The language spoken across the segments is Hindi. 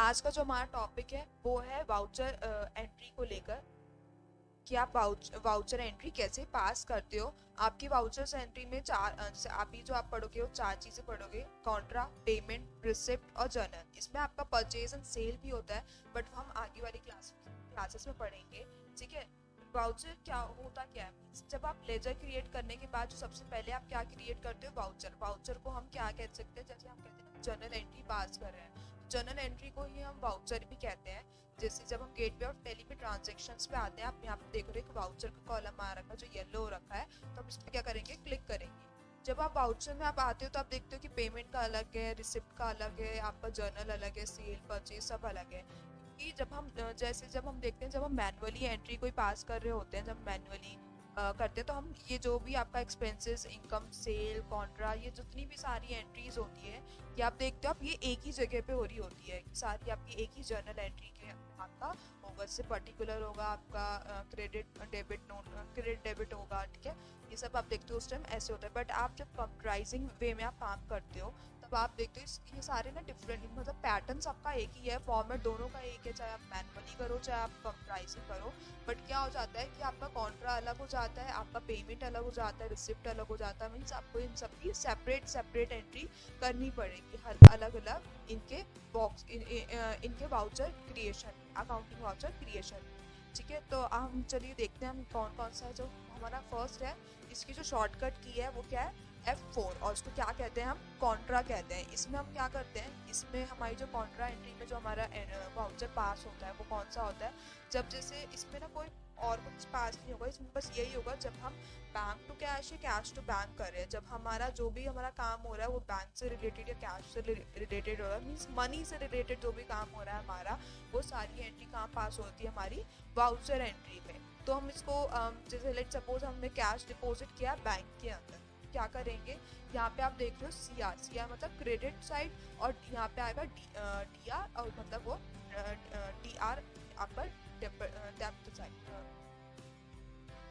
आज का जो हमारा टॉपिक है वो है वाउचर एंट्री को लेकर कि आप वाउचर एंट्री कैसे पास करते हो। आपकी वाउचर एंट्री में चार जैसे अभी जो आप पढ़ोगे वो चार चीज़ें पढ़ोगे, कॉन्ट्रा, पेमेंट, रिसिप्ट और जर्नल। इसमें आपका परचेज एंड सेल भी होता है, बट हम आगे वाली क्लासेस में पढ़ेंगे। ठीक है, वाउचर क्या होता क्या है। जब आप लेजर क्रिएट करने के बाद जो सबसे पहले आप क्या क्रिएट करते हो, वाउचर। वाउचर को हम क्या कह सकते हैं, जैसे हम कहते हैं जर्नल एंट्री पास कर रहे हैं, जर्नल एंट्री को ही हम वाउचर भी कहते हैं। जैसे जब हम गेटवे ऑफ टेली में ट्रांजेक्शन्स पे आते हैं, आप यहाँ पे देख रहे हो एक वाउचर का कॉलम आ रखा है जो येलो हो रखा है, तो हम इस पर क्या करेंगे, क्लिक करेंगे। जब आप वाउचर में आप आते हो तो आप देखते हो कि पेमेंट का अलग है, रिसिप्ट का अलग है, आपका जर्नल अलग है, सेल परचेज सब अलग है। कि जब हम जैसे जब हम देखते हैं, जब हम मैनुअली एंट्री कोई पास कर रहे होते हैं, जब मैनुअली करते हैं तो हम ये जो भी आपका एक्सपेंसेस, इनकम, सेल, कॉन्ट्रा, ये जितनी भी सारी एंट्रीज होती है, ये आप देखते हो आप ये एक ही जगह पे हो रही होती है, सारी आपकी एक ही जर्नल एंट्री के आपका होगा। इससे पर्टिकुलर होगा आपका credit debit note, credit debit होगा। ठीक है, ये सब आप देखते हो उस टाइम ऐसे होता है। बट आप जब कंप्यूटराइजिंग वे में आप काम करते हो तब आप देखते हो ये सारे ना डिफरेंट, मतलब पैटर्न्स आपका एक ही है, फॉर्मेट दोनों का एक है, चाहे आप मैनुअली करो चाहे आप कंप्यूटराइजिंग करो। बट क्या हो जाता है कि आपका कॉन्ट्रा अलग हो जाता है, आपका पेमेंट अलग हो जाता है, रिसिप्ट अलग हो जाता है। मीन्स आपको इन सबकी सेपरेट सेपरेट एंट्री करनी पड़ेगी, हर अलग अलग इनके बॉक्स इनके voucher creation, accounting voucher creation. ठीक है, तो हम चलिए देखते हैं हम कौन कौन सा है। जो हमारा फर्स्ट है, इसकी जो शॉर्टकट की है वो क्या है, F4, और इसको क्या कहते हैं, हम कॉन्ट्रा कहते हैं। इसमें हम क्या करते हैं, इसमें हमारी जो कॉन्ट्रा एंट्री में जो हमारा वाउचर पास होता है वो कौन सा होता है, जब जैसे इसमें ना कोई और कुछ पास नहीं होगा, इसमें बस यही होगा जब हम बैंक टू कैश या कैश टू बैंक कर रहे हैं, जब हमारा जो भी हमारा काम हो रहा है वो बैंक से रिलेटेड या कैश से रिलेटेड हो रहा है, मीन्स मनी से रिलेटेड जो भी काम हो रहा है हमारा, वो सारी एंट्री कहाँ पास होती है, हमारी वाउचर एंट्री में। तो हम इसको जैसे लेट सपोज हमने कैश डिपॉजिट किया बैंक के अंदर, क्या करेंगे, यहाँ पे आप देख रहे हो सीआर, सीआर मतलब क्रेडिट साइड, और यहाँ पे आएगा डीआर, और मतलब वो डीआर आपका डेबिट साइड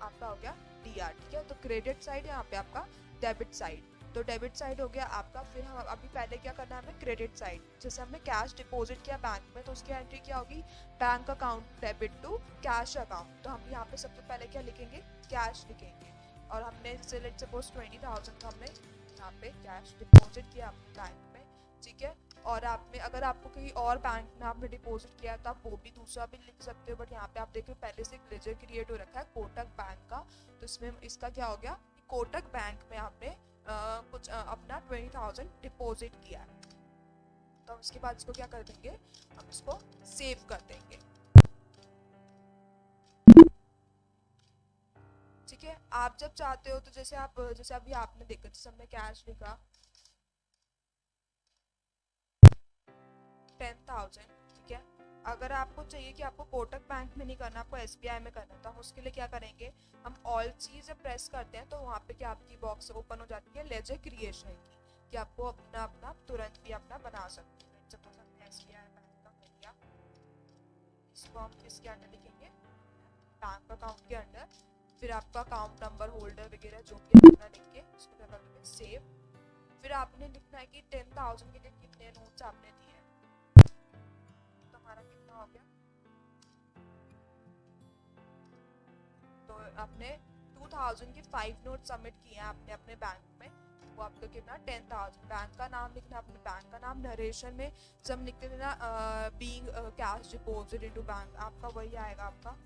आपका हो गया डीआर। ठीक है, तो क्रेडिट साइड यहाँ पे आपका डेबिट साइड, तो डेबिट साइड हो गया आपका। फिर हम अभी पहले क्या करना है हमें, क्रेडिट साइड, जैसे हमने कैश डिपॉजिट किया बैंक में तो उसकी एंट्री क्या होगी, bank account debit to cash account. तो हम यहाँ पे सबसे पहले क्या लिखेंगे, कैश लिखेंगे। और हमने जैसे लेट सपोज 20,000 हमने यहाँ पे कैश डिपॉजिट किया अपने बैंक में। ठीक है, और आपने अगर आपको कहीं और बैंक में आपने डिपॉजिट किया तो आप वो भी दूसरा भी लिख सकते हो। बट यहाँ पे आप देखो पहले से एक लेजर क्रिएट हो रखा है कोटक बैंक का, तो इसमें इसका क्या हो गया, कोटक बैंक में आपने कुछ अपना 20,000 डिपॉजिट किया है। तो हम इसके बाद इसको क्या कर देंगे, हम इसको सेव कर देंगे। ठीक है, आप जब चाहते हो तो जैसे आप जैसे अभी आपने देखा, जैसे हमने कैश लिखा 10,000। ठीक है, अगर आपको चाहिए कि आपको कोटक बैंक में नहीं करना, आपको एसबीआई में करना है, तो हम उसके लिए क्या करेंगे, हम ऑल चीज प्रेस करते हैं तो वहाँ पे क्या आपकी बॉक्स ओपन हो जाती है लेजर क्रिएशन की, कि आपको अपना अपना तुरंत भी अपना बना सकते हैं। सपोज हमने एसबीआई बैंक का कर लिया, इसको हम इसके अंदर लिखेंगे बैंक अकाउंट के अंदर, फिर आपका अकाउंट नंबर, होल्डर वगैरह जो भी अपना लिख के उसको क्या कर देंगे, सेव। फिर आपने लिखना है कि 10,000 के लिए कितने नोट्स आपने दिए हैं, तो हमारा कितना हो गया, तो आपने 2,000 के 5 नोट सबमिट किए हैं आपने अपने बैंक में, वो आपका कितना 10,000। बैंक का नाम लिखना, अपने बैंक का नाम नरेशन में जब लिखते थे ना, being cash deposit into bank, आपका वही आएगा आपका।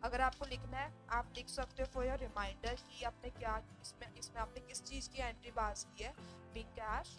अगर आपको लिखना है आप लिख सकते हो फॉर योर रिमाइंडर कि आपने क्या इसमें इसमें आपने किस चीज़ की एंट्री पास की है, बीइंग कैश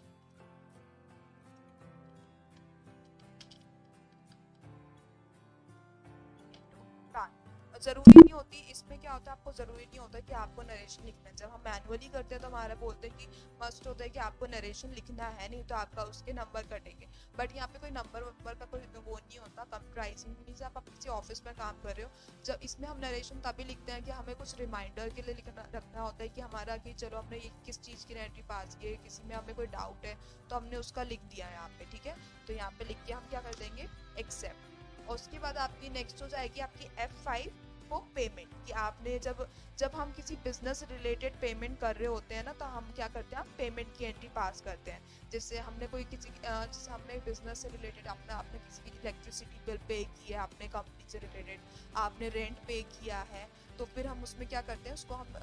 बैंक। जरूरी नहीं होती इसमें, क्या होता है आपको जरूरी नहीं होता कि आपको नरेशन लिखना है। जब हम मैनुअली करते हैं तो हमारा बोलते हैं कि मस्ट होता है कि आपको नरेशन लिखना है, नहीं तो आपका उसके नंबर कटेंगे। बट यहाँ पे कोई नंबर वंबर का कोई वो नहीं होता। कंप्यूटराइजिंग मीन्स आप किसी ऑफिस में काम कर रहे हो, जब इसमें हम नरेशन तभी लिखते हैं कि हमें कुछ रिमाइंडर के लिए लिखना रखना होता है कि हमारा कि चलो हमने ये किस चीज़ की एंट्री पास की है, किसी में हमें कोई डाउट है तो हमने उसका लिख दिया है यहाँ पे। ठीक है, तो यहाँ पे लिख के हम क्या कर देंगे, एक्सेप्ट। और उसके बाद आपकी नेक्स्ट हो जाएगी आपकी F5, फॉर पेमेंट, कि आपने जब हम किसी बिजनेस रिलेटेड पेमेंट कर रहे होते हैं ना, तो हम क्या करते हैं, हम पेमेंट की एंट्री पास करते हैं। जैसे हमने कोई जैसे हमने बिजनेस से रिलेटेड आपने किसी की इलेक्ट्रिसिटी बिल पे किया है, आपने कंपनी से रिलेटेड आपने रेंट पे किया है, तो फिर हम उसमें क्या करते हैं, उसको हम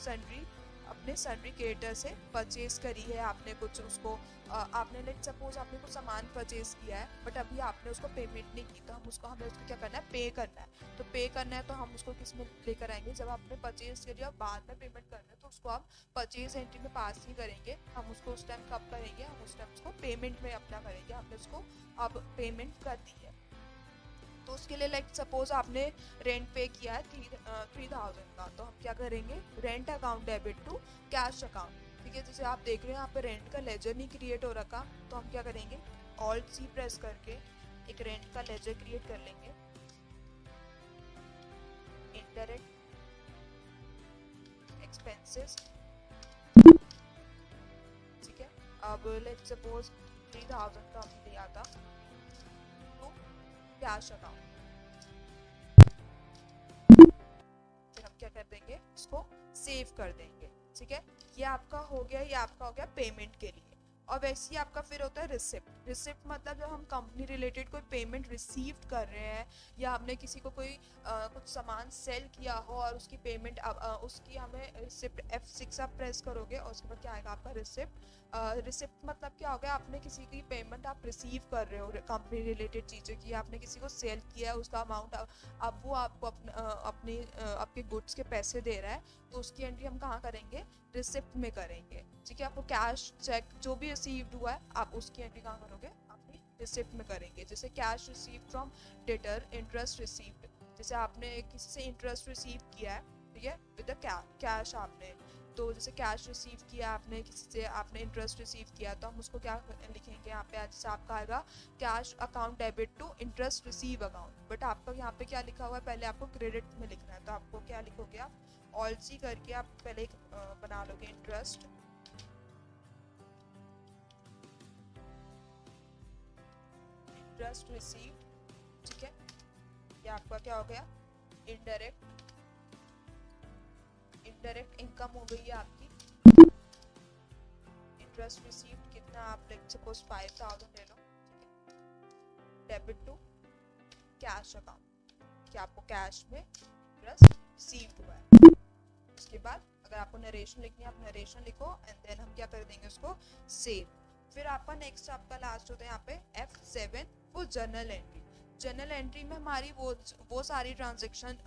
सन्ड्री अपने सन्ड्री क्रिएटर से परचेज करी है आपने कुछ, उसको आपने लाइक सपोज आपने कुछ सामान परचेज किया है, बट अभी आपने उसको पेमेंट नहीं की, तो हमें उसको क्या करना है, पे करना है। तो पे करना है तो हम उसको किस में लेकर आएंगे, जब आपने परचेज कर लिया बाद में पेमेंट करना है, तो उसको हम परचेज एंट्री में पास नहीं करेंगे, हम उसको उस टाइम कब करेंगे, हम उस टाइम उसको पेमेंट में अपना करेंगे, हमने उसको अब पेमेंट कर दी है। तो उसके लिए लाइक सपोज आपने रेंट पे किया है 3000 का, तो हम क्या करेंगे, rent account debit to cash account. ठीक है, जैसे आप देख रहे हैं यहाँ पे रेंट का लेजर नहीं क्रिएट हो रखा, तो हम क्या करेंगे, ऑल्ट सी प्रेस करके एक रेंट का लेजर क्रिएट कर लेंगे। इनडायरेक्ट एक्सपेंसेस, ठीक है। अब लेट्स सपोज 3000 का हमने लिया था तो कैश अकाउंट, फिर हम क्या कर देंगे, इसको सेव कर देंगे। ठीक है, ये आपका हो गया, ये आपका हो गया पेमेंट के लिए। और वैसे ही आपका फिर होता है रिसिप्ट। रिसिप्ट मतलब जब हम कंपनी रिलेटेड कोई पेमेंट रिसीव कर रहे हैं, या हमने किसी को कोई कुछ सामान सेल किया हो और उसकी पेमेंट उसकी हमें रिसिप्ट F6 आप प्रेस करोगे और उसके बाद क्या आएगा आपका रिसिप्ट। रिसिप्ट मतलब क्या हो गया, आपने किसी की पेमेंट आप रिसीव कर रहे हो कंपनी रिलेटेड चीज़ें की, आपने किसी को सेल किया है, उसका अमाउंट अब वो आपको अपने आपके गुड्स के पैसे दे रहा है, तो उसकी एंट्री हम कहाँ करेंगे, रिसिप्ट में करेंगे। ठीक है, आपको कैश चेक जो भी रिसीव्ड हुआ है आप उसकी एंट्री कहाँ करोगे, अपनी रिसिप्ट में करेंगे। जैसे cash receive from debtor, interest received, जैसे आपने किसी से इंटरेस्ट रिसीव किया है, ठीक है, विद द कैश आपने, तो जैसे कैश रिसीव किया आपने किसी से, आपने इंटरेस्ट रिसीव किया, तो हम उसको क्या लिखेंगे यहाँ पे, जैसे आपका आएगा cash account debit to interest receive account, but आपका यहाँ पे क्या लिखा हुआ है, पहले आपको क्रेडिट में लिखना है, तो आपको क्या लिखोगे आप, ऑल सी करके आप पहले बना लोगे इंटरेस्ट रिसीव्ड। ठीक है, ये आपका क्या हो गया, इनडायरेक्ट इनकम हो गई है आपकी। इंटरेस्ट रिसीव्ड कितना, आप लाइक सपोज 5000 ले लो। ठीक है, डेबिट टू कैश अकाउंट, कि आपको कैश में इंटरेस्ट रिसीव्ड हुआ है। उसके बाद अगर आपको नरेशन लिखनी है आप नरेशन लिखो, एंड देन हम क्या कर देंगे उसको सेव। फिर आपका नेक्स्ट आपका लास्ट होता है यहाँ पे F7 वो जर्नल एंट्री। जर्नल एंट्री में हमारी वो सारी ट्रांजेक्शन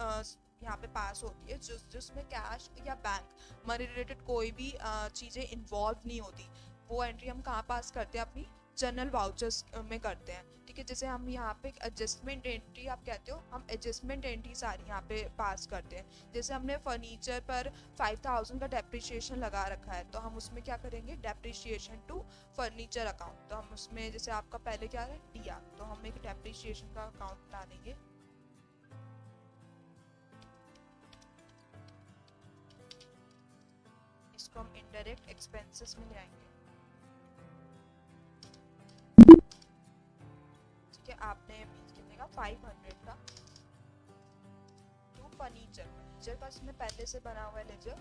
यहाँ पे पास होती है जिसमें कैश या बैंक मनी रिलेटेड कोई भी चीज़ें इन्वॉल्व नहीं होती। वो एंट्री हम कहाँ पास करते हैं, अपनी जर्नल वाउचर्स में करते हैं। ठीक है, जैसे हम यहाँ पे एडजस्टमेंट एंट्री आप कहते हो, हम एडजस्टमेंट एंट्री सारी यहाँ पे पास करते हैं। जैसे हमने फर्नीचर पर 5000 का डेप्रिसिएशन लगा रखा है, तो हम उसमें क्या करेंगे, डेप्रिसिएशन टू फर्नीचर अकाउंट, तो हम उसमें जैसे आपका पहले क्या है दिया, तो हम एक डेप्रिसिएशन का अकाउंट बना देंगे। इसको हम इनडायरेक्ट एक्सपेंसेस में ले आएंगे। ठीक है, आपने कितने का 500 का टू फर्नीचर का इसमें पहले से बना हुआ है लेजर,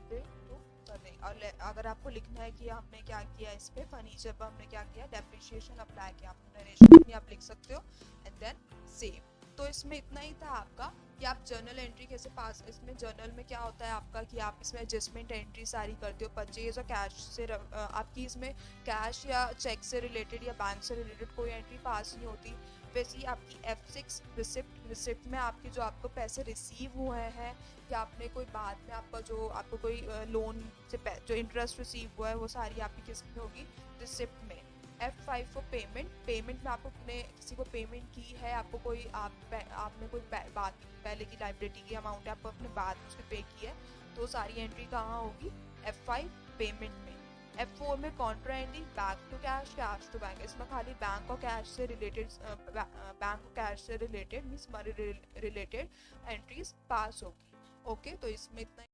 फिर टू कर देंगे। और अगर आपको लिखना है कि हमने क्या किया, इस पे फर्नीचर पर हमने क्या किया, डेप्रिसिएशन अप्लाई किया, आप नरेशन भी आप लिख सकते हो, एंड देन सेव। तो इसमें इतना ही था आपका कि आप जर्नल एंट्री कैसे पास। इसमें जर्नल में क्या होता है आपका कि आप इसमें एडजस्टमेंट एंट्री सारी करते हो, परचेज और कैश से आपकी इसमें कैश या चेक से रिलेटेड या बैंक से रिलेटेड कोई एंट्री पास नहीं होती। वैसे ही आपकी F6 रिसिप्ट में आपके जो आपको पैसे रिसीव हुए हैं, या आपने कोई बाद में आपको कोई लोन से जो इंटरेस्ट रिसीव हुआ है, वो सारी आपकी किस में होगी, रिसिप्ट में। F5 फॉर पेमेंट में आपको किसी को पेमेंट की है, आपको कोई आपने कोई पहले की लाइबिलिटी की अमाउंट है, आपको अपने बाद में उसमें पे की है, तो सारी एंट्री कहाँ होगी, F5 पेमेंट में। F4 में contra entry bank to cash to bank, इसमें खाली बैंक और कैश से related means money related entries pass होगी। ओके, तो इसमें इतना